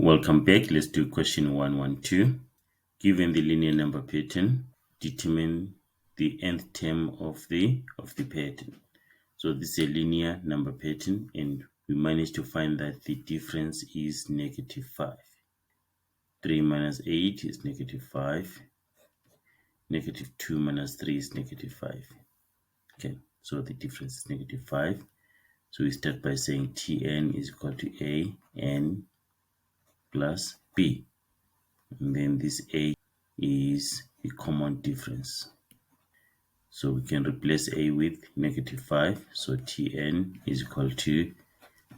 Welcome back. Let's do question 112. Given the linear number pattern, determine the nth term of the pattern. So this is a linear number pattern, and we managed to find that the difference is -5. 3 minus 8 is -5. -2 minus 3 is -5. Okay, so the difference is -5. So we start by saying Tn is equal to a n plus b. And then this a is the common difference. So we can replace a with -5. So Tn is equal to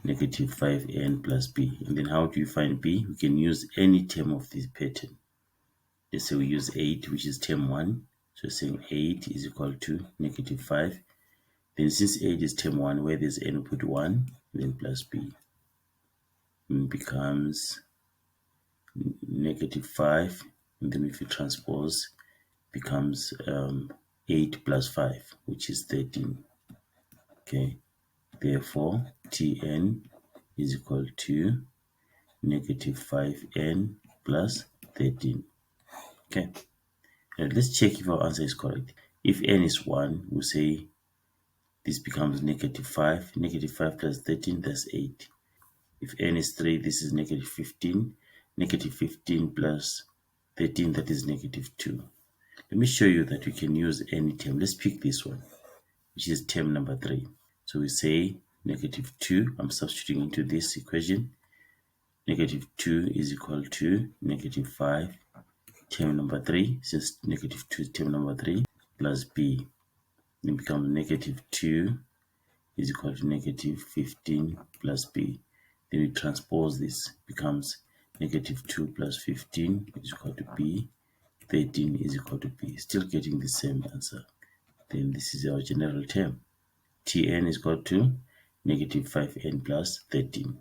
-5n plus b. And then how do you find b? We can use any term of this pattern. Let's say we use 8, which is term 1. So saying 8 is equal to -5. Then since 8 is term 1, where there's n, we put 1, then plus b. And it becomes -5. And then if you transpose, becomes 8 plus 5, which is 13. Okay, therefore Tn is equal to -5n plus 13. Okay, now let's check if our answer is correct. If n is 1, we'll say this becomes -5. -5 plus 13, that's 8. If n is 3, this is -15. -15 plus 13, that is -2. Let me show you that we can use any term. Let's pick this one, which is term number 3. So we say -2. I'm substituting into this equation. -2 is equal to -5 term number 3, since -2 is term number 3, plus b. Then becomes -2 is equal to -15 plus b. Then we transpose this, becomes -2 plus 15 is equal to b. 13 is equal to b. Still getting the same answer. Then this is our general term. Tn is equal to -5n plus 13.